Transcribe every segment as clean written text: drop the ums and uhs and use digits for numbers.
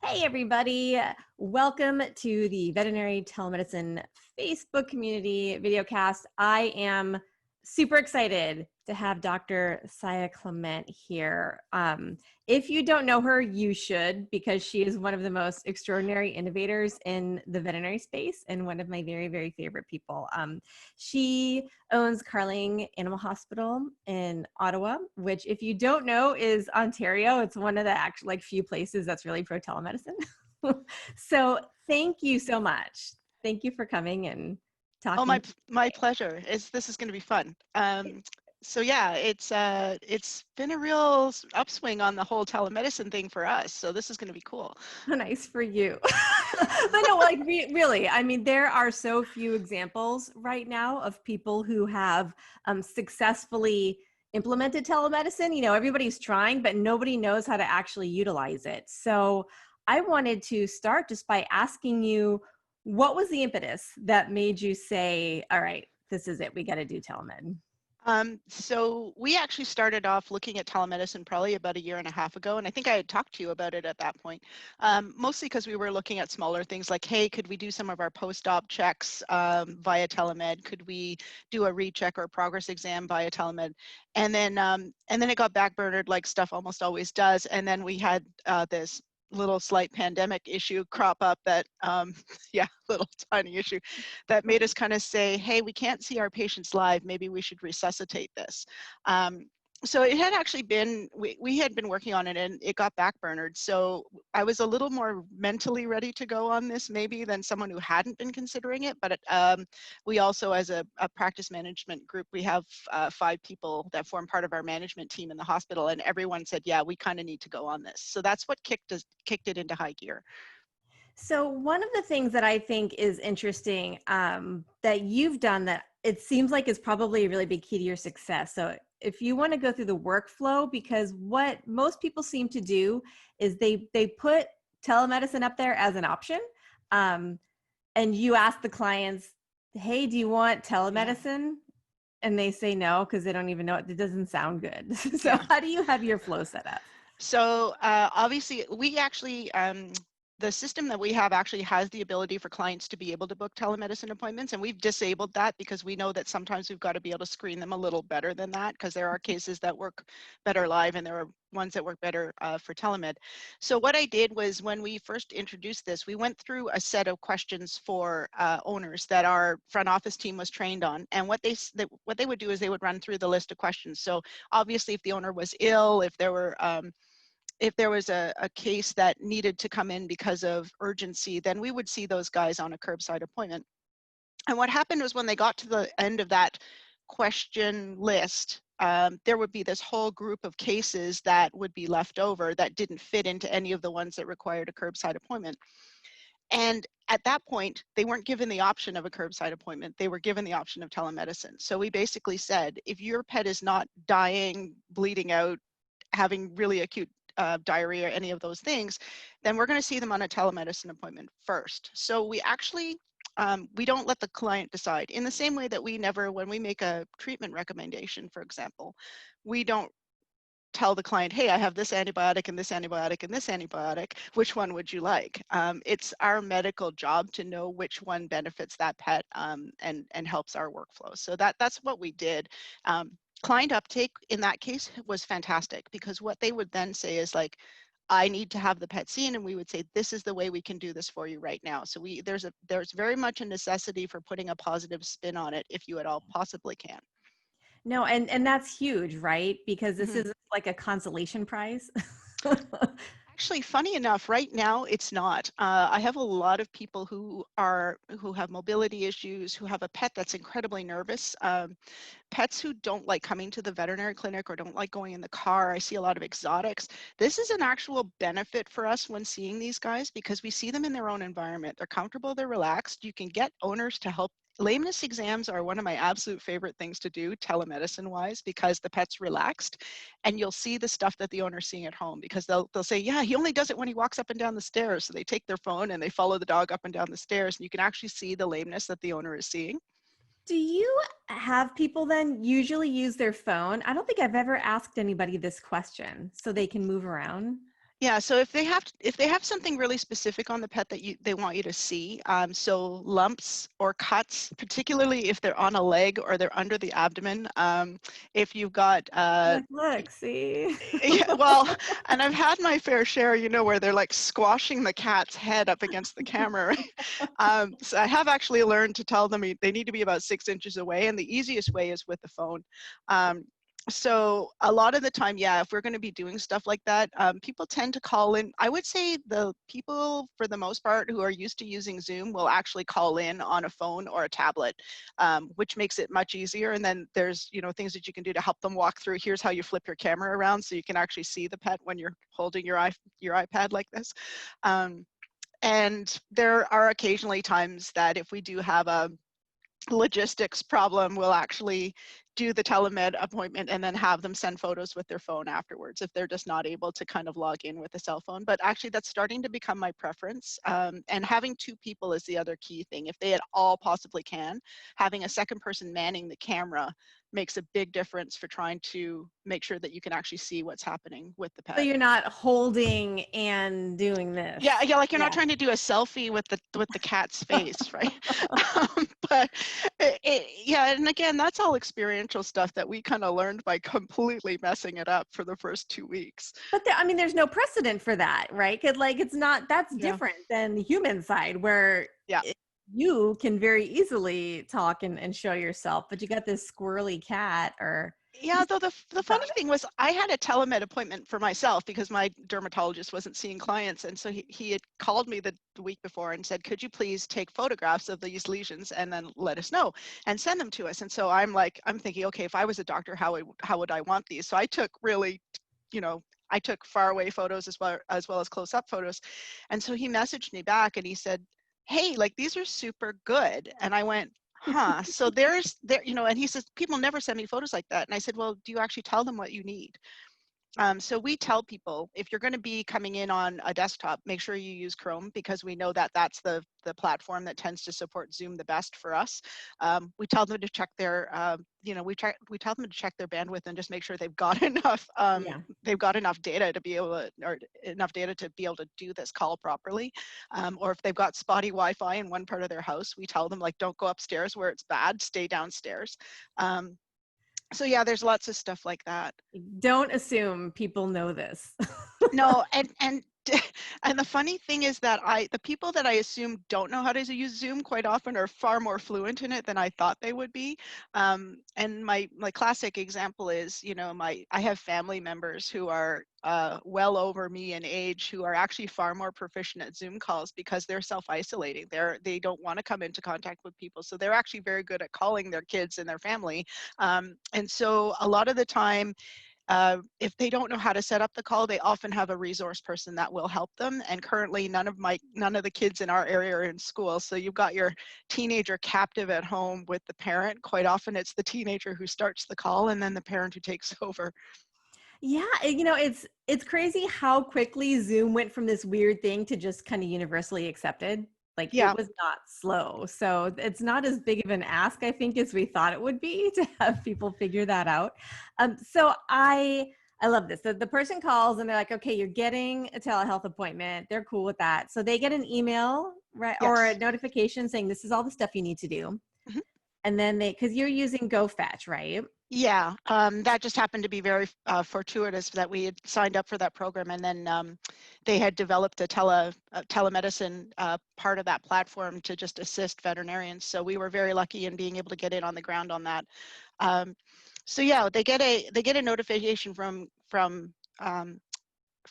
Hey, everybody. Welcome to the Veterinary Telemedicine Facebook community videocast. I am super excited to have Dr. Saye Clement here. If you don't know her, you should, because she is one of the most extraordinary innovators in the veterinary space and one of my very, very favorite people. She owns Carling Animal Hospital in Ottawa, which, if you don't know, is Ontario. It's one of the actual few places that's really pro telemedicine. So thank you so much. Thank you for coming and Oh, talking. my pleasure. This is going to be fun. So yeah, it's been a real upswing on the whole telemedicine thing for us. So this is going to be cool. Nice for you. But no, like really, I mean, there are so few examples right now of people who have successfully implemented telemedicine. You know, everybody's trying, but nobody knows how to actually utilize it. So I wanted to start just by asking you, what was the impetus that made you say, all right, this is it, we got to do telemed? So we actually started off looking at telemedicine probably about a year and a half ago, and I think I had talked to you about it at that point, mostly because we were looking at smaller things like, hey, could we do some of our post-op checks via Telemed? Could we do a recheck or a progress exam via Telemed? And then it got backburnered like stuff almost always does, and then we had this little slight pandemic issue crop up that little tiny issue that made us kind of say, hey, we can't see our patients live, maybe we should resuscitate this. So it had actually been, we had been working on it and it got backburnered. So I was a little more mentally ready to go on this maybe than someone who hadn't been considering it. But we also, as a practice management group, we have 5 people that form part of our management team in the hospital, and everyone said, yeah, we kind of need to go on this. So that's what kicked it into high gear. So one of the things that I think is interesting that you've done that it seems like is probably a really big key to your success. So if you want to go through the workflow, because what most people seem to do is they put telemedicine up there as an option, and you ask the clients, hey, do you want telemedicine? And they say no, because they don't even know it doesn't sound good. So Yeah. how do you have your flow set up? So obviously, we actually, the system that we have actually has the ability for clients to be able to book telemedicine appointments, and we've disabled that because we know that sometimes we've got to be able to screen them a little better than that, because there are cases that work better live and there are ones that work better for Telemed. So what I did was, when we first introduced this, we went through a set of questions for owners that our front office team was trained on, and what they would do is they would run through the list of questions. So obviously, if the owner was ill, if there was a case that needed to come in because of urgency, then we would see those guys on a curbside appointment. And what happened was, when they got to the end of that question list, there would be this whole group of cases that would be left over that didn't fit into any of the ones that required a curbside appointment. And at that point, they weren't given the option of a curbside appointment. They were given the option of telemedicine. So we basically said, if your pet is not dying, bleeding out, having really acute diarrhea, any of those things, then we're going to see them on a telemedicine appointment first. So we actually, we don't let the client decide. In the same way that we never, when we make a treatment recommendation, for example, we don't tell the client, hey, I have this antibiotic and this antibiotic and this antibiotic, which one would you like? It's our medical job to know which one benefits that pet and helps our workflow. So that's what we did. Client uptake in that case was fantastic, because what they would then say is like, I need to have the pet seen, and we would say, this is the way we can do this for you right now. So there's very much a necessity for putting a positive spin on it if you at all possibly can. No, and that's huge, right? Because this Mhm. is like a consolation prize. Actually, funny enough, right now it's not. I have a lot of people who have mobility issues, who have a pet that's incredibly nervous. Pets who don't like coming to the veterinary clinic or don't like going in the car. I see a lot of exotics. This is an actual benefit for us when seeing these guys, because we see them in their own environment. They're comfortable, they're relaxed. You can get owners to help. Lameness exams are one of my absolute favorite things to do, telemedicine wise, because the pet's relaxed and you'll see the stuff that the owner's seeing at home, because they'll say, yeah, he only does it when he walks up and down the stairs. So they take their phone and they follow the dog up and down the stairs, and you can actually see the lameness that the owner is seeing. Do you have people then usually use their phone? I don't think I've ever asked anybody this question, so they can move around. Yeah, so if they have something really specific on the pet that they want you to see, so lumps or cuts, particularly if they're on a leg or they're under the abdomen, if you've got Look, see. yeah, well, and I've had my fair share, where they're like squashing the cat's head up against the camera. So I have actually learned to tell them they need to be about 6 inches away, and the easiest way is with the phone. So a lot of the time, yeah, if we're going to be doing stuff like that, people tend to call in. I would say the people, for the most part, who are used to using Zoom will actually call in on a phone or a tablet, which makes it much easier. And then there's, things that you can do to help them walk through. Here's how you flip your camera around so you can actually see the pet when you're holding your iPad like this. And there are occasionally times that if we do have a logistics problem, we'll actually do the telemed appointment and then have them send photos with their phone afterwards if they're just not able to kind of log in with a cell phone. But actually that's starting to become my preference. And having two people is the other key thing. If they at all possibly can, having a second person manning the camera makes a big difference for trying to make sure that you can actually see what's happening with the So pet. you're not holding and doing this. Yeah, like you're Yeah. not trying to do a selfie with the cat's face, right? But yeah, and again, that's all experiential stuff that we kind of learned by completely messing it up for the first 2 weeks. But I mean, there's no precedent for that, right? Because like it's not, that's Yeah, different than the human side where yeah. you can very easily talk and show yourself, but you got this squirrely cat or Yeah, though the funny thing was I had a telemed appointment for myself because my dermatologist wasn't seeing clients. And so he had called me the week before and said, could you please take photographs of these lesions and then let us know and send them to us? And so I'm thinking, okay, if I was a doctor, how would I want these? So I took really, I took far away photos as well as close up photos. And so he messaged me back and he said, hey, like these are super good. And I went, huh, so and he says, people never send me photos like that. And I said, well, do you actually tell them what you need? So we tell people, if you're going to be coming in on a desktop, make sure you use Chrome because we know that that's the platform that tends to support Zoom the best for us. We tell them to check their, we tell them to check their bandwidth and just make sure they've got enough, yeah. they've got enough data to be able to, or enough data to be able to do this call properly. Or if they've got spotty Wi-Fi in one part of their house, we tell them like, don't go upstairs where it's bad, stay downstairs. So yeah, there's lots of stuff like that. Don't assume people know this. No, and and the funny thing is that the people that I assume don't know how to use Zoom quite often are far more fluent in it than I thought they would be. And my classic example is, I have family members who are well over me in age who are actually far more proficient at Zoom calls because they're self-isolating. They don't want to come into contact with people, so they're actually very good at calling their kids and their family. And so a lot of the time, if they don't know how to set up the call, they often have a resource person that will help them. And currently none of the kids in our area are in school. So you've got your teenager captive at home with the parent. Quite often it's the teenager who starts the call and then the parent who takes over. Yeah, it's crazy how quickly Zoom went from this weird thing to just kind of universally accepted. Like it Yeah. was not slow. So it's not as big of an ask, I think, as we thought it would be to have people figure that out. So I love this. The person calls and they're like, okay, you're getting a telehealth appointment. They're cool with that. So they get an email, right? Or a Yes. notification saying this is all the stuff you need to do. Mhm. And then because you're using GoFetch, right? Yeah, that just happened to be very fortuitous that we had signed up for that program, and then they had developed a telemedicine part of that platform to just assist veterinarians. So we were very lucky in being able to get in on the ground on that. So yeah, they get a notification from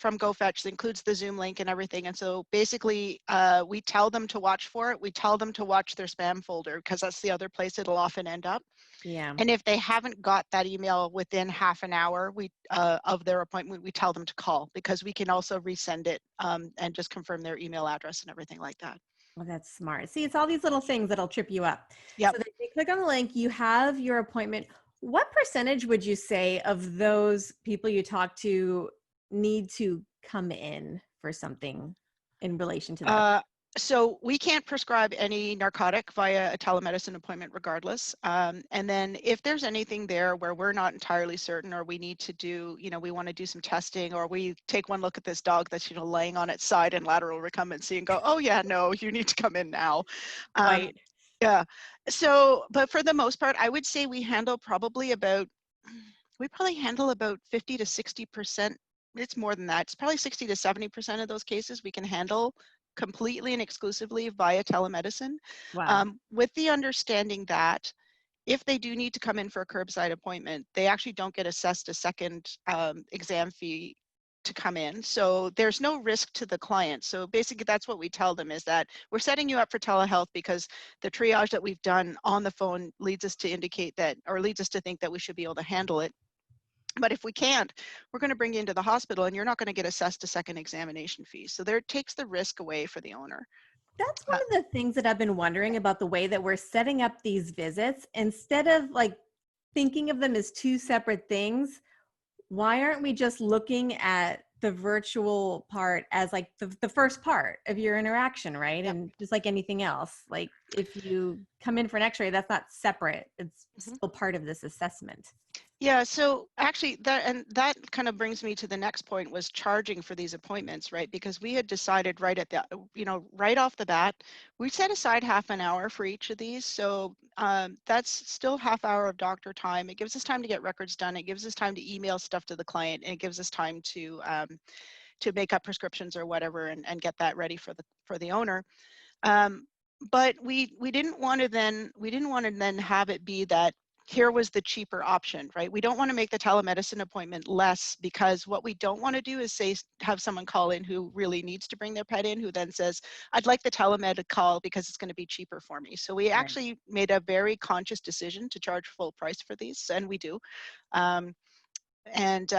GoFetch that includes the Zoom link and everything. And so basically, we tell them to watch for it. We tell them to watch their spam folder because that's the other place it'll often end up. Yeah. And if they haven't got that email within half an hour of their appointment, we tell them to call because we can also resend it and just confirm their email address and everything like that. Well, that's smart. See, it's all these little things that'll trip you up. Yep. So they click on the link, you have your appointment. What percentage would you say of those people you talk to need to come in for something in relation to that? So we can't prescribe any narcotic via a telemedicine appointment regardless. And then if there's anything there where we're not entirely certain, or we need to do, we want to do some testing, or we take one look at this dog that's, laying on its side in lateral recumbency and go, oh yeah, no, you need to come in now. Um, Right. yeah. So, but for the most part, I would say we probably handle about 50 to 60%. It's more than that. It's probably 60 to 70% of those cases we can handle completely and exclusively via telemedicine, Wow. with the understanding that if they do need to come in for a curbside appointment, they actually don't get assessed a second exam fee to come in. So there's no risk to the client. So basically that's what we tell them, is that we're setting you up for telehealth because the triage that we've done on the phone leads us to indicate that, or leads us to think that we should be able to handle it. But if we can't, we're going to bring you into the hospital and you're not going to get assessed a second examination fee. So there, it takes the risk away for the owner. That's Uh, one of the things that I've been wondering about the way that we're setting up these visits. Instead of like thinking of them as two separate things, why aren't we just looking at the virtual part as like the first part of your interaction, right? yep. And just like anything else, like if you come in for an x-ray, that's not separate. It's Mhm. still part of this assessment. Yeah, so actually that kind of brings me to the next point, was charging for these appointments, right? Because we had decided right at the, right off the bat, we set aside half an hour for each of these. So that's still half hour of doctor time. It gives us time to get records done. It gives us time to email stuff to the client, and it gives us time to make up prescriptions or whatever, and get that ready for the owner. Um, but we didn't want to then have it be that here was the cheaper option, right? We don't want to make the telemedicine appointment less, because what we don't want to do is have someone call in who really needs to bring their pet in, who then says, I'd like the telemed call because it's going to be cheaper for me. So we Right. actually made a very conscious decision to charge full price for these, and we do. Um, and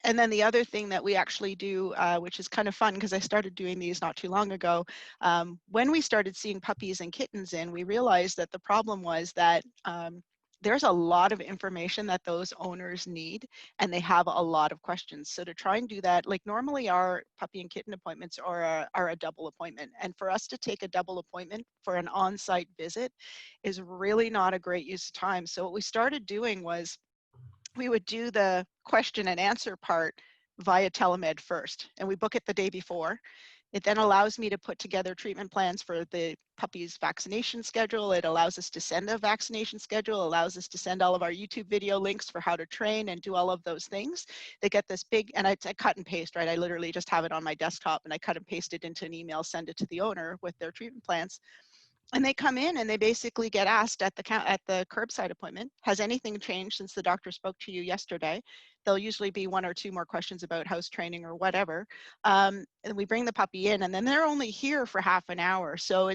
and then the other thing that we actually do, which is kind of fun because I started doing these not too long ago, when we started seeing puppies and kittens in, we realized that the problem was that there's a lot of information that those owners need, and they have a lot of questions. So to try and do that, like normally our puppy and kitten appointments are a double appointment. And for us to take a double appointment for an on-site visit is really not a great use of time. So what we started doing was, we would do the question and answer part via Telemed first, and we book it the day before. It then allows me to put together treatment plans for the puppy's vaccination schedule. It allows us to send a vaccination schedule, allows us to send all of our YouTube video links for how to train and do all of those things. They get this big, and I cut and paste, right? I literally just have it on my desktop and I cut and paste it into an email, send it to the owner with their treatment plans. And they come in and they basically get asked at the curbside appointment, has anything changed since the doctor spoke to you yesterday? There'll usually be one or two more questions about house training or whatever. And we bring the puppy in, and then they're only here for half an hour. So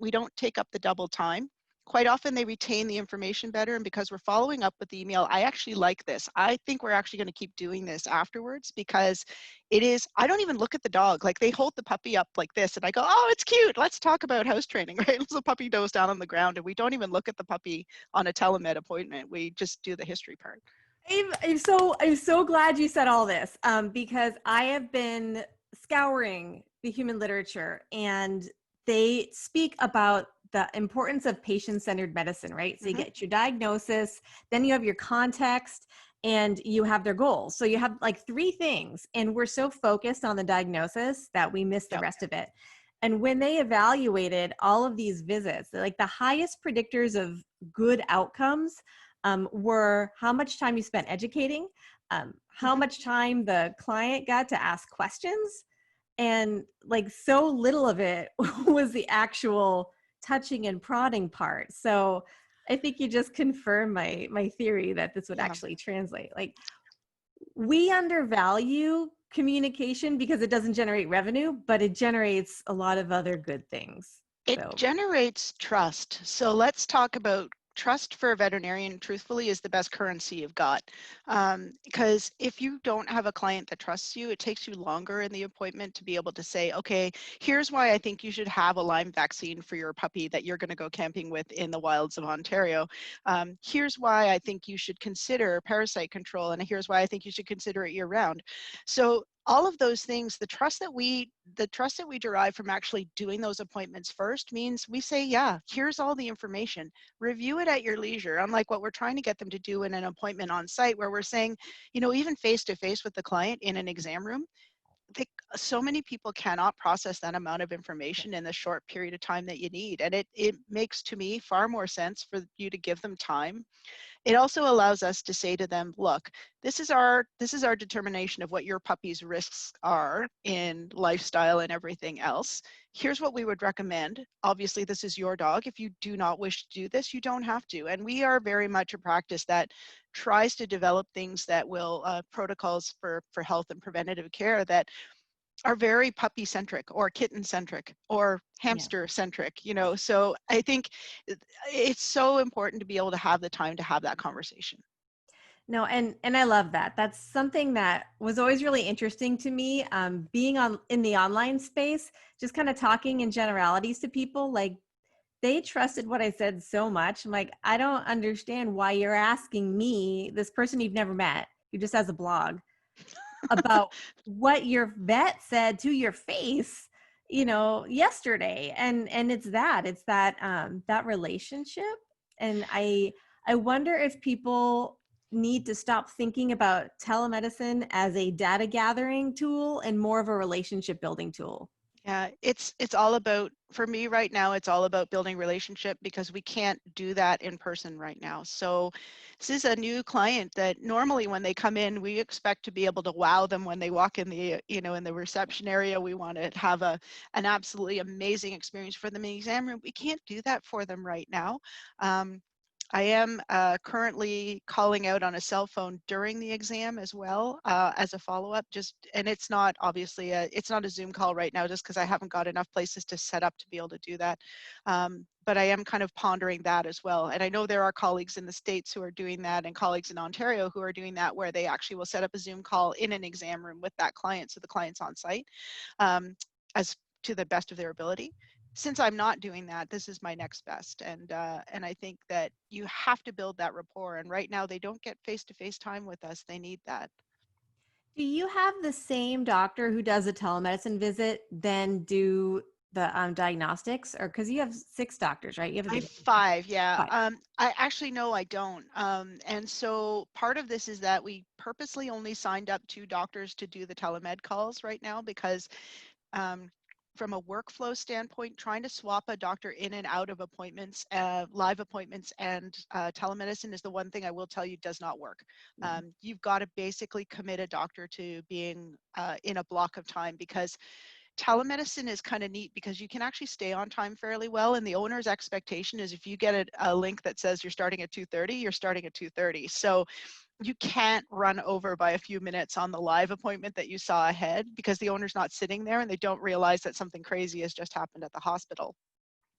we don't take up the double time. Quite often they retain the information better, and because we're following up with the email, I actually like this. I think we're actually going to keep doing this afterwards, because I don't even look at the dog. Like, they hold the puppy up like this and I go, oh, it's cute. Let's talk about house training, right? So the puppy goes down on the ground and we don't even look at the puppy on a telemed appointment. We just do the history part. I'm so glad you said all this, because I have been scouring the human literature, and they speak about the importance of patient-centered medicine, right? So you Mm-hmm. get your diagnosis, then you have your context, and you have their goals. So you have like three things, and we're so focused on the diagnosis that we miss the Yep. rest of it. And when they evaluated all of these visits, like the highest predictors of good outcomes were how much time you spent educating, how Mm-hmm. much time the client got to ask questions, and like so little of it was the actual touching and prodding part. So I think you just confirmed my theory that this would Yeah. actually translate. Like, we undervalue communication because it doesn't generate revenue, but it generates a lot of other good things. It So generates trust. So let's talk about trust. For a veterinarian, truthfully, is the best currency you've got. Because if you don't have a client that trusts you, it takes you longer in the appointment to be able to say, okay, here's why I think you should have a Lyme vaccine for your puppy that you're going to go camping with in the wilds of Ontario. Here's why I think you should consider parasite control, and here's why I think you should consider it year round. So all of those things, the trust that we derive from actually doing those appointments first means we say, yeah, here's all the information, review it at your leisure, unlike what we're trying to get them to do in an appointment on site, where we're saying, even face to face with the client in an exam room, so many people cannot process that amount of information in the short period of time that you need. And it makes, to me, far more sense for you to give them time. It also allows us to say to them, look, this is our determination of what your puppy's risks are in lifestyle and everything else. Here's what we would recommend. Obviously, this is your dog. If you do not wish to do this, you don't have to. And we are very much a practice that tries to develop things that will, protocols for health and preventative care that are very puppy centric or kitten centric or hamster centric, so I think it's so important to be able to have the time to have that conversation. No, and I love that. That's something that was always really interesting to me. Being in the online space, just kind of talking in generalities to people, like they trusted what I said so much. I'm like, I don't understand why you're asking me, this person you've never met, who just has a blog, about what your vet said to your face, yesterday. And it's that relationship. And I wonder if people need to stop thinking about telemedicine as a data gathering tool and more of a relationship building tool. Yeah, it's all about, for me right now, it's all about building relationship, because we can't do that in person right now. So this is a new client that normally when they come in, we expect to be able to wow them when they walk in the, in the reception area. We want to have an absolutely amazing experience for them in the exam room. We can't do that for them right now. I am currently calling out on a cell phone during the exam as well, as a follow-up. And it's not obviously it's not a Zoom call right now, just because I haven't got enough places to set up to be able to do that. But I am kind of pondering that as well. And I know there are colleagues in the States who are doing that, and colleagues in Ontario who are doing that, where they actually will set up a Zoom call in an exam room with that client, so the client's on site, as to the best of their ability. Since I'm not doing that, this is my next best. And I think that you have to build that rapport. And right now they don't get face-to-face time with us. They need that. Do you have the same doctor who does a telemedicine visit then do the diagnostics? Or because you have 6 doctors, right? You have a I have big 5, yeah. 5. I actually, no, I don't. And so part of this is that we purposely only signed up 2 doctors to do the telemed calls right now, because um, from a workflow standpoint, trying to swap a doctor in and out of appointments, live appointments, and telemedicine is the one thing I will tell you does not work. Yeah. You've got to basically commit a doctor to being in a block of time, because telemedicine is kind of neat, because you can actually stay on time fairly well, and the owner's expectation is if you get a link that says you're starting at 2:30, you're starting at 2:30. So you can't run over by a few minutes on the live appointment that you saw ahead, because the owner's not sitting there and they don't realize that something crazy has just happened at the hospital.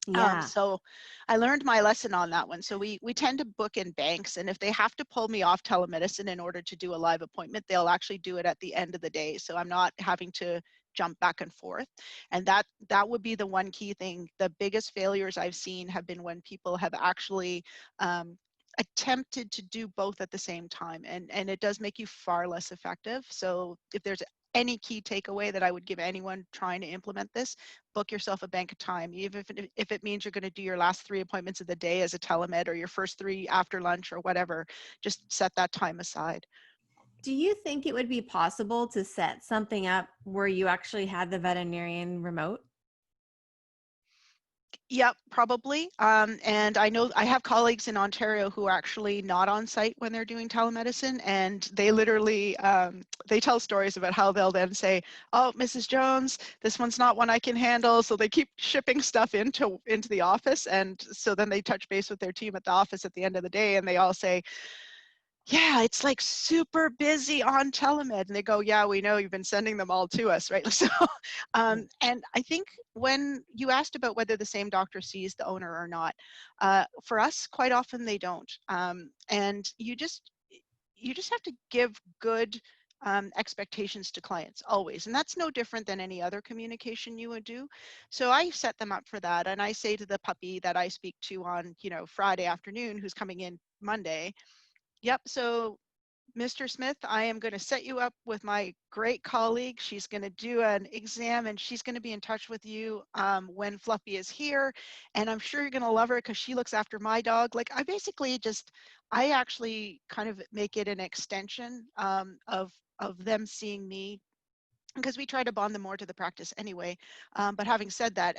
Yeah. So I learned my lesson on that one. So we tend to book in banks, and if they have to pull me off telemedicine in order to do a live appointment, they'll actually do it at the end of the day. So I'm not having to jump back and forth. And that would be the one key thing. The biggest failures I've seen have been when people have actually attempted to do both at the same time, and it does make you far less effective. So if there's any key takeaway that I would give anyone trying to implement this, book yourself a bank of time, even if it means you're going to do your last 3 appointments of the day as a telemed, or your first 3 after lunch or whatever. Just set that time aside. Do you think it would be possible to set something up where you actually had the veterinarian remote? Yep, probably. And I know I have colleagues in Ontario who are actually not on site when they're doing telemedicine, and they literally they tell stories about how they'll then say, "Oh, Mrs. Jones, this one's not one I can handle," so they keep shipping stuff into the office, and so then they touch base with their team at the office at the end of the day, and they all say, "Yeah, it's like super busy on Telemed." And they go, "Yeah, we know, you've been sending them all to us," right? So, and I think when you asked about whether the same doctor sees the owner or not, for us, quite often they don't. And you just have to give good expectations to clients always. And that's no different than any other communication you would do. So I set them up for that. And I say to the puppy that I speak to on, Friday afternoon, who's coming in Monday, "Yep, so Mr. Smith, I am going to set you up with my great colleague. She's going to do an exam and she's going to be in touch with you when Fluffy is here. And I'm sure you're going to love her because she looks after my dog. Like I actually kind of make it an extension of them seeing me, because we try to bond them more to the practice anyway. But having said that,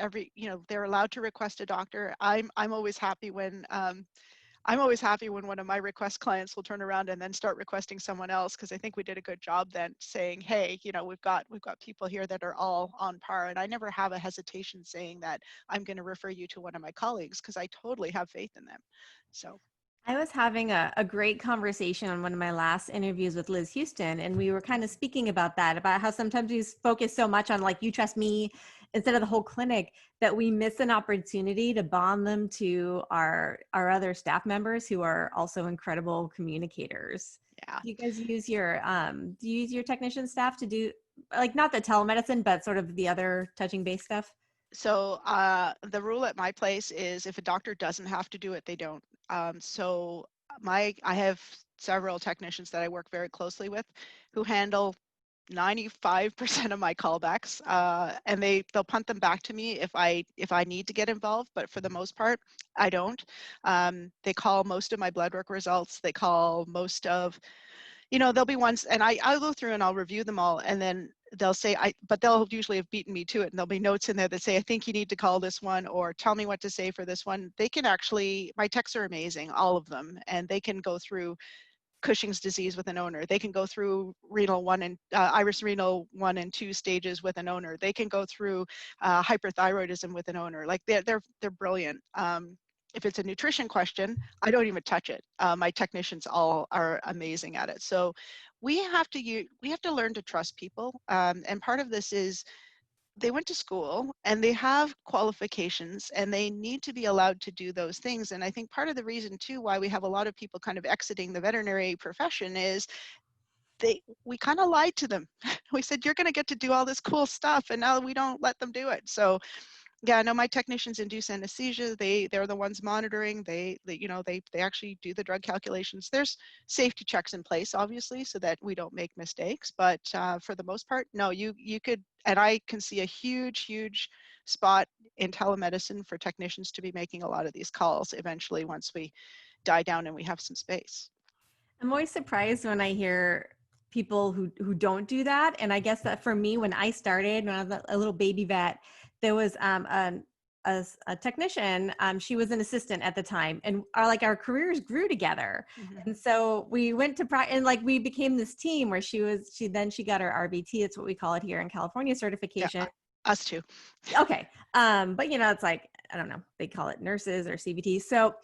they're allowed to request a doctor. I'm always happy when one of my request clients will turn around and then start requesting someone else, because I think we did a good job then saying, hey, we've got people here that are all on par. And I never have a hesitation saying that I'm going to refer you to one of my colleagues, because I totally have faith in them. So I was having a great conversation on one of my last interviews with Liz Houston, and we were kind of speaking about that, about how sometimes we focus so much on like, you trust me, instead of the whole clinic, that we miss an opportunity to bond them to our other staff members who are also incredible communicators. yeah. Do you guys use your technician staff to do, like, not the telemedicine, but sort of the other touching base stuff? So the rule at my place is if a doctor doesn't have to do it, they don't. I have several technicians that I work very closely with who handle 95% of my callbacks, and they'll punt them back to me if I need to get involved. But for the most part, I don't. They call most of my blood work results. They call most of, there'll be ones, and I'll go through and I'll review them all, and then they'll say, but they'll usually have beaten me to it, and there'll be notes in there that say, I think you need to call this one, or tell me what to say for this one. They can actually, my techs are amazing, all of them, and they can go through Cushing's disease with an owner. They can go through iris renal 1 and 2 stages with an owner. They can go through hyperthyroidism with an owner. Like they're brilliant. If it's a nutrition question, I don't even touch it. My technicians all are amazing at it. So we have to learn to trust people. And part of this is they went to school and they have qualifications and they need to be allowed to do those things. And I think part of the reason too why we have a lot of people kind of exiting the veterinary profession is we kind of lied to them. We said, you're going to get to do all this cool stuff, and now we don't let them do it. So yeah, no, my technicians induce anesthesia. They're the ones monitoring. They actually do the drug calculations. There's safety checks in place, obviously, so that we don't make mistakes. But for the most part, no, you could, and I can see a huge spot in telemedicine for technicians to be making a lot of these calls eventually once we die down and we have some space. I'm always surprised when I hear people who don't do that. And I guess that for me, when I started, when I was a little baby vet, there was a technician. She was an assistant at the time, and our careers grew together. Mm-hmm. And so we went to and like we became this team where she got her RBT. It's what we call it here in California, certification. Yeah, us too. Okay. But it's like, I don't know, they call it nurses or CBT. So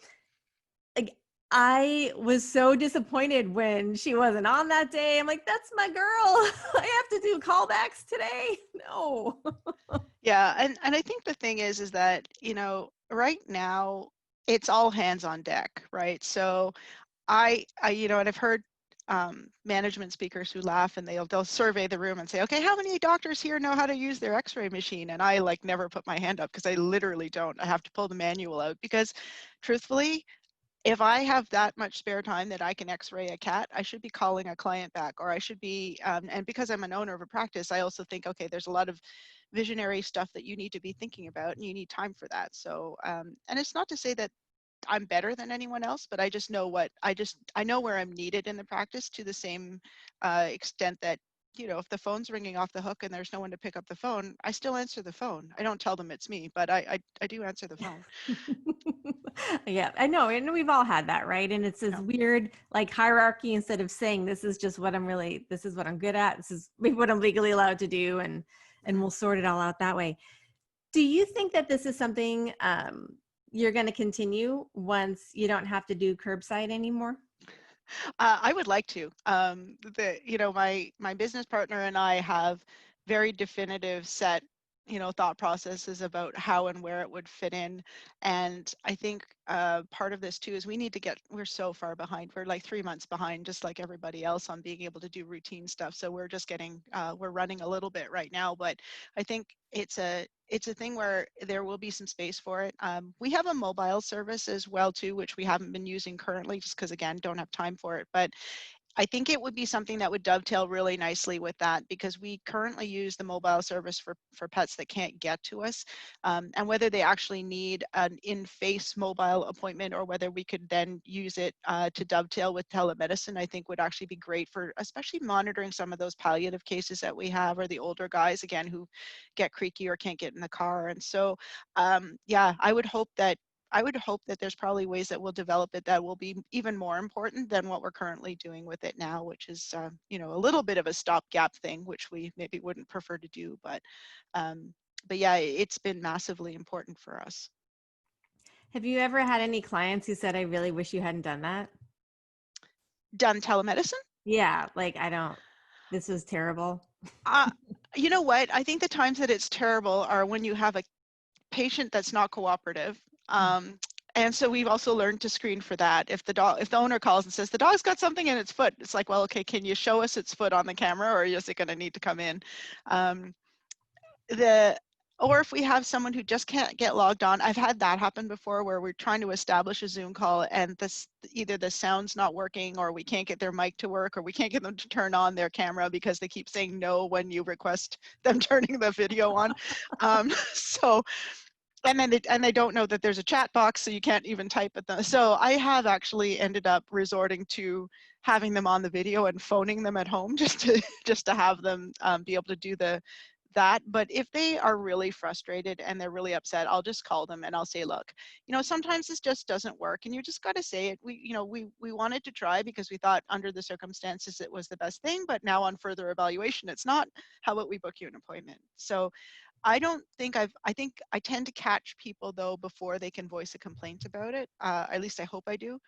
like, I was so disappointed when she wasn't on that day. I'm like, that's my girl. I have to do callbacks today. No. Yeah, and I think the thing is that, right now it's all hands on deck, right? So I and I've heard management speakers who laugh and they'll survey the room and say, okay, how many doctors here know how to use their x-ray machine? And I never put my hand up because I literally don't. I have to pull the manual out because truthfully, if I have that much spare time that I can x-ray a cat, I should be calling a client back, or I should be, and because I'm an owner of a practice, I also think, okay, there's a lot of visionary stuff that you need to be thinking about and you need time for that. So, and it's not to say that I'm better than anyone else, but I just know I know where I'm needed in the practice to the same extent that, if the phone's ringing off the hook and there's no one to pick up the phone, I still answer the phone. I don't tell them it's me, but I do answer the phone. Yeah, I know. And we've all had that, right? And it's this weird hierarchy, instead of saying, this is just what this is what I'm good at. This is what I'm legally allowed to do. And we'll sort it all out that way. Do you think that this is something you're going to continue once you don't have to do curbside anymore? I would like to. My business partner and I have very definitive set, thought processes about how and where it would fit in. And I think part of this too is we're so far behind. We're like 3 months behind, just like everybody else, on being able to do routine stuff. So we're just we're running a little bit right now, but I think it's a thing where there will be some space for it. We have a mobile service as well too, which we haven't been using currently just because, again, don't have time for it. But I think it would be something that would dovetail really nicely with that, because we currently use the mobile service for pets that can't get to us. And whether they actually need an in-face mobile appointment or whether we could then use it to dovetail with telemedicine, I think would actually be great for especially monitoring some of those palliative cases that we have, or the older guys, again, who get creaky or can't get in the car. And so, yeah, I would hope that there's probably ways that we'll develop it that will be even more important than what we're currently doing with it now, which is, you know, a little bit of a stopgap thing, which we maybe wouldn't prefer to do. But yeah, it's been massively important for us. Have you ever had any clients who said, I really wish you hadn't done that? Done telemedicine? Yeah, like, this was terrible. Uh, you know what? I think the times that it's terrible are when you have a patient that's not cooperative. And so we've also learned to screen for that. If the owner calls and says the dog's got something in its foot, it's like, well, okay, can you show us its foot on the camera, or is it going to need to come in? Um, or if we have someone who just can't get logged on, I've had that happen before, where we're trying to establish a Zoom call and either the sound's not working, or we can't get their mic to work, or we can't get them to turn on their camera because they keep saying no when you request them turning the video on. So and then they don't know that there's a chat box, so you can't even type at them. So I have actually ended up resorting to having them on the video and phoning them at home just to have them be able to do that. But if they are really frustrated and they're really upset, I'll just call them and I'll say, look, you know, sometimes this just doesn't work, and you just got to say it. We wanted to try because we thought under the circumstances it was the best thing, but now on further evaluation it's not. How about we book you an appointment? So I don't think I think I tend to catch people though before they can voice a complaint about it. At least I hope I do.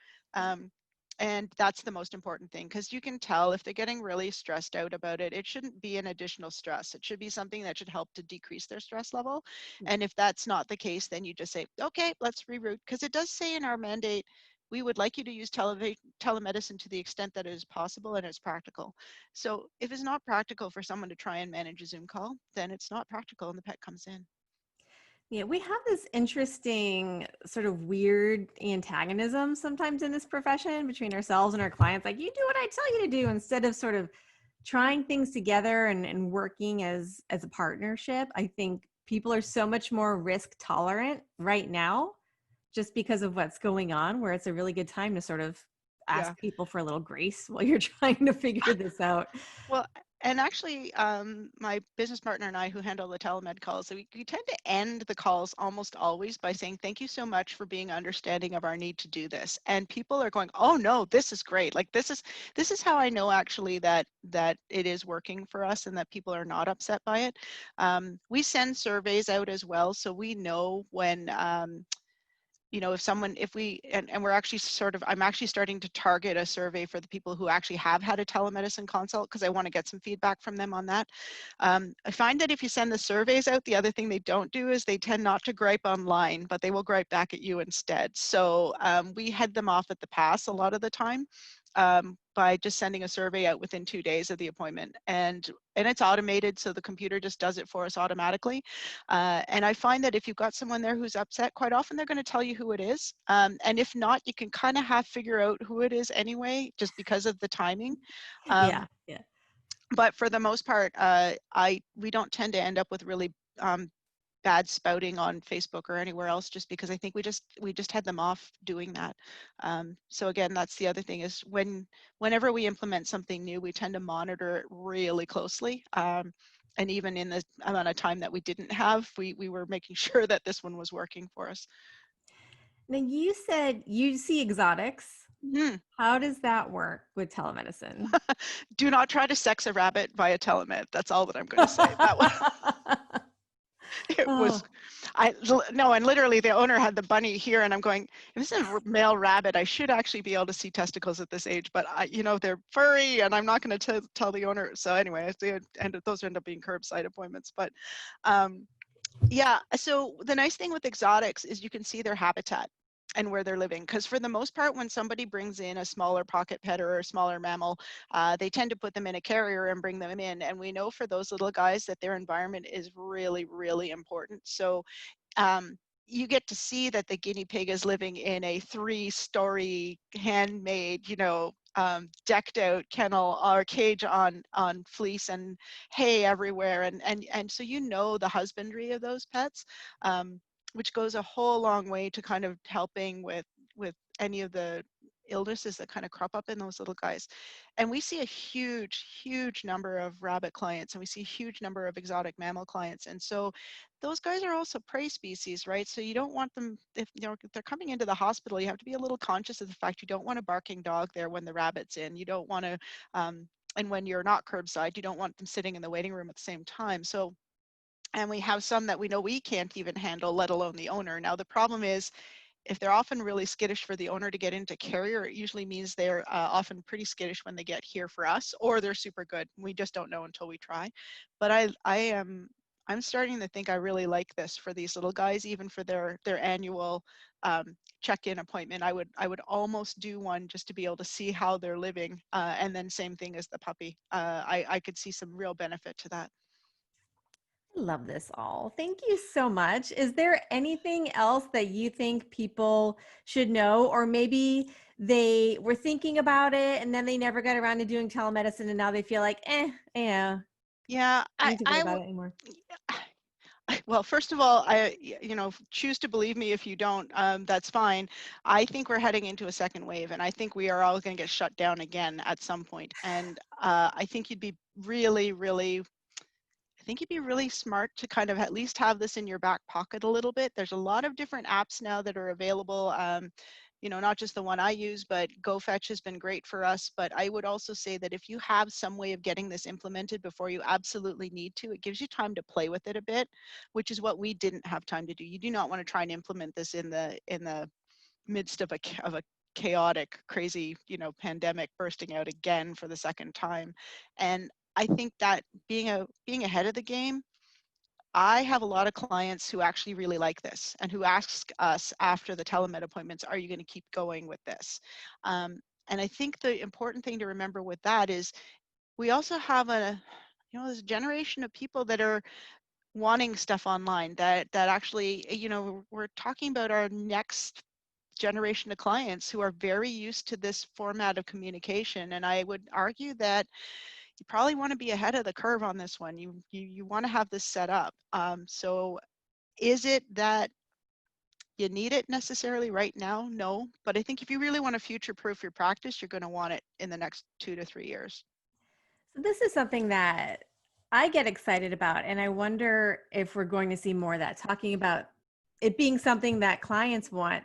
And that's the most important thing, because you can tell if they're getting really stressed out about it. It shouldn't be an additional stress. It should be something that should help to decrease their stress level. And if that's not the case, then you just say, okay, let's reroute, because it does say in our mandate, we would like you to use telemedicine to the extent that it is possible and it's practical. So if it's not practical for someone to try and manage a Zoom call, then it's not practical and the pet comes in. Yeah, we have this interesting sort of weird antagonism sometimes in this profession between ourselves and our clients. Like, you do what I tell you to do, instead of sort of trying things together and working as a partnership. I think people are so much more risk tolerant right now just because of what's going on, where it's a really good time to sort of Yeah. ask people for a little grace while you're trying to figure this out. Well, and actually, my business partner and I, who handle the telemed calls, we tend to end the calls almost always by saying, thank you so much for being understanding of our need to do this. And people are going, oh no, this is great. Like, this is how I know actually that it is working for us and that people are not upset by it. We send surveys out as well, so we know when you know, if we, and we're actually I'm actually starting to target a survey for the people who actually have had a telemedicine consult, because I want to get some feedback from them on that. I find that if you send the surveys out, the other thing they don't do is they tend not to gripe online, but they will gripe back at you instead. So we head them off at the pass a lot of the time. By just sending a survey out within 2 days of the appointment, and it's automated, so the computer just does it for us automatically. And I find that if you've got someone there who's upset, quite often they're going to tell you who it is, and if not, you can kind of figure out who it is anyway, just because of the timing. Yeah. But for the most part, we don't tend to end up with really bad spouting on Facebook or anywhere else, just because I think we just had them off doing that. So again, that's the other thing, is whenever we implement something new, we tend to monitor it really closely. And even in the amount of time that we didn't have, we were making sure that this one was working for us. Now, you said you see exotics. Mhm. How does that work with telemedicine? Do not try to sex a rabbit via telemed. That's all that I'm going to say. That was it was Oh, no, and literally the owner had the bunny here, and I'm going, if this is a male rabbit, I should actually be able to see testicles at this age, but they're furry, and I'm not going to tell the owner. So anyway, those end up being curbside appointments. But yeah, so the nice thing with exotics is you can see their habitat and where they're living, because for the most part, when somebody brings in a smaller pocket pet or a smaller mammal, they tend to put them in a carrier and bring them in, and we know for those little guys that their environment is really, really important. So you get to see that the guinea pig is living in a 3-story handmade, decked out kennel or cage on fleece and hay everywhere, and so you know the husbandry of those pets, which goes a whole long way to kind of helping with any of the illnesses that kind of crop up in those little guys. And we see a huge number of rabbit clients, and we see a huge number of exotic mammal clients. And so those guys are also prey species, right? So you don't want them, if if they're coming into the hospital, you have to be a little conscious of the fact you don't want a barking dog there when the rabbit's in. You don't want to, and when you're not curbside, you don't want them sitting in the waiting room at the same time. So, and we have some that we know we can't even handle, let alone the owner. Now, the problem is, if they're often really skittish for the owner to get into carrier, it usually means they're often pretty skittish when they get here for us, or they're super good. We just don't know until we try. But I'm starting to think I really like this for these little guys, even for their annual check-in appointment. I would almost do one just to be able to see how they're living, and then same thing as the puppy. I could see some real benefit to that. Love this all. Thank you so much. Is there anything else that you think people should know, or maybe they were thinking about it and then they never got around to doing telemedicine and now they feel like, yeah, Yeah, I need to worry about it anymore? well, first of all, choose to believe me if you don't, that's fine. I think we're heading into a second wave, and I think we are all going to get shut down again at some point. And I think you'd be really smart to kind of at least have this in your back pocket a little bit. There's a lot of different apps now that are available. Not just the one I use, but GoFetch has been great for us. But I would also say that if you have some way of getting this implemented before you absolutely need to, it gives you time to play with it a bit, which is what we didn't have time to do. You do not want to try and implement this in the midst of a chaotic, crazy, pandemic bursting out again for the second time. And I think that being ahead of the game, I have a lot of clients who actually really like this and who ask us after the telemed appointments, are you going to keep going with this? And I think the important thing to remember with that is we also have this generation of people that are wanting stuff online that actually, we're talking about our next generation of clients who are very used to this format of communication. And I would argue that you probably want to be ahead of the curve on this one. You want to have this set up. So is it that you need it necessarily right now? No, but I think if you really want to future-proof your practice, you're going to want it in the next 2 to 3 years. So this is something that I get excited about, and I wonder if we're going to see more of that, talking about it being something that clients want.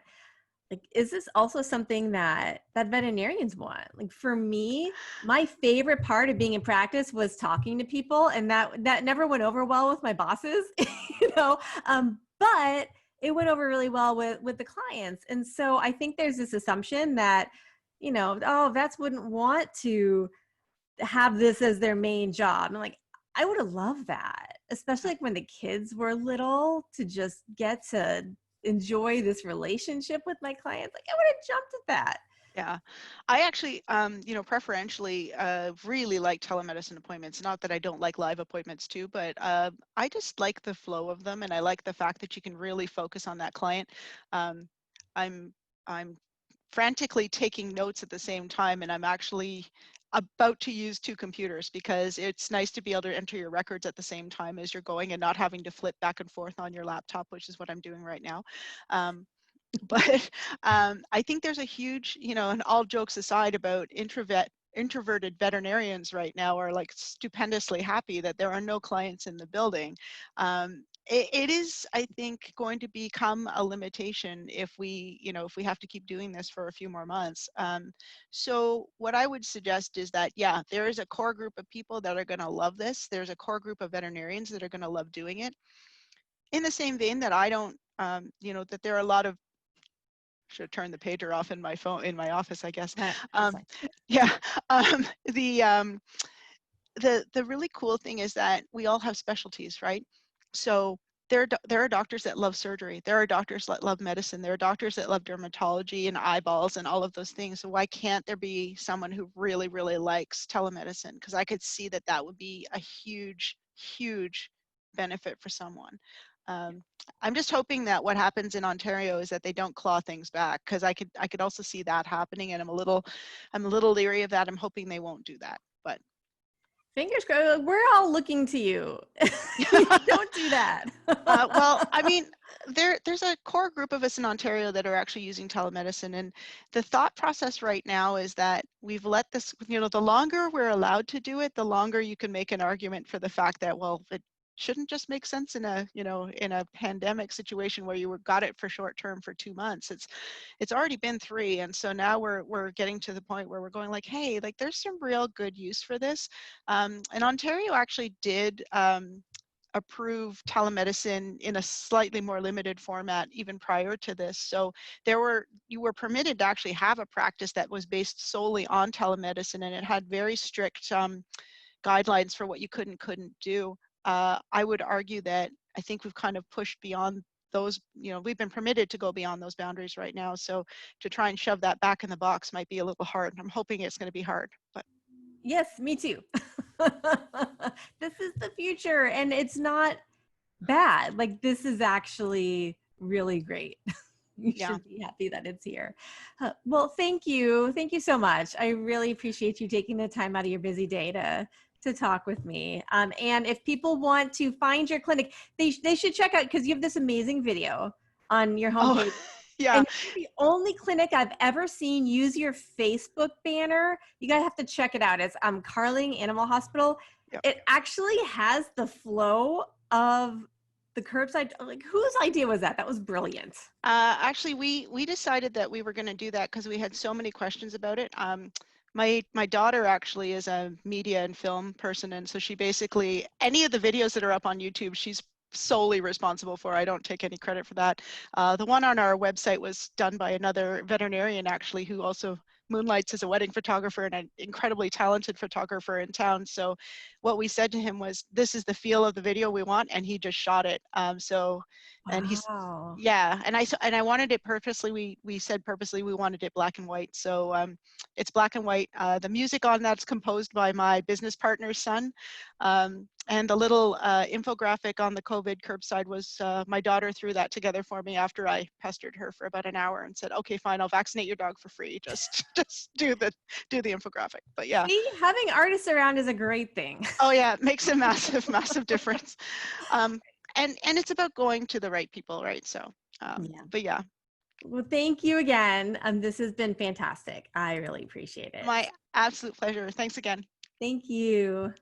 Like, is this also something that veterinarians want? Like, for me, my favorite part of being in practice was talking to people, and that never went over well with my bosses, but it went over really well with the clients. And so I think there's this assumption that, vets wouldn't want to have this as their main job. And like, I would have loved that, especially like when the kids were little, to just get to enjoy this relationship with my clients. Like, I would have jumped at that. Yeah, I actually, preferentially really like telemedicine appointments. Not that I don't like live appointments too, but I just like the flow of them, and I like the fact that you can really focus on that client. Um, I'm I'm frantically taking notes at the same time, and I'm actually about to use 2 computers because it's nice to be able to enter your records at the same time as you're going and not having to flip back and forth on your laptop, which is what I'm doing right now. But I think there's a huge, and all jokes aside about introverted veterinarians right now are like stupendously happy that there are no clients in the building. It is, I think, going to become a limitation if we have to keep doing this for a few more months. So what I would suggest is that, yeah, there is a core group of people that are going to love this. There's a core group of veterinarians that are going to love doing it. In the same vein that I don't, that there are a lot of, should have turned the pager off in my phone in my office, I guess. Yeah. The really cool thing is that we all have specialties, right? So there are doctors that love surgery. There are doctors that love medicine. There are doctors that love dermatology and eyeballs and all of those things. So why can't there be someone who really, really likes telemedicine? Because I could see that would be a huge benefit for someone. I'm just hoping that what happens in Ontario is that they don't claw things back, because I could also see that happening, and I'm a little leery of that. I'm hoping they won't do that, but Fingers crossed. We're all looking to you. Don't do that. well, I mean, there's a core group of us in Ontario that are actually using telemedicine, and the thought process right now is that we've let this, the longer we're allowed to do it, the longer you can make an argument for the fact that, well, it shouldn't just make sense in a, in a pandemic situation where you got it for short term for 2 months. It's already been 3, and so now we're getting to the point where we're going like, hey, like there's some real good use for this. And Ontario actually did approve telemedicine in a slightly more limited format even prior to this. So you were permitted to actually have a practice that was based solely on telemedicine, and it had very strict guidelines for what you could and couldn't do. I would argue that I think we've kind of pushed beyond those, we've been permitted to go beyond those boundaries right now. So to try and shove that back in the box might be a little hard. I'm hoping it's going to be hard, but. Yes, me too. This is the future, and it's not bad. Like, this is actually really great. You Yeah. should be happy that it's here. Well, thank you. Thank you so much. I really appreciate you taking the time out of your busy day to talk with me. And if people want to find your clinic, they should check out, because you have this amazing video on your homepage. Oh, yeah. And you're the only clinic I've ever seen use your Facebook banner. You guys have to check it out. It's Carling Animal Hospital. Yep. It actually has the flow of the curbside. Like, whose idea was that? That was brilliant. Actually, we decided that we were going to do that because we had so many questions about it. My daughter actually is a media and film person, and so she basically, any of the videos that are up on YouTube, she's solely responsible for. I don't take any credit for that. The one on our website was done by another veterinarian actually, who also moonlights as a wedding photographer and an incredibly talented photographer in town. So what we said to him was, this is the feel of the video we want, and he just shot it. And he's, Wow. yeah, and I wanted it purposely, we said purposely we wanted it black and white. So it's black and white. The music on that's composed by my business partner's son. And the little infographic on the COVID curbside was my daughter threw that together for me after I pestered her for about an hour and said, okay, fine, I'll vaccinate your dog for free. Just do the infographic. But yeah. See, having artists around is a great thing. Oh yeah, it makes a massive difference. And it's about going to the right people, right? So, Yeah. but yeah. Well, thank you again. This has been fantastic. I really appreciate it. My absolute pleasure. Thanks again. Thank you.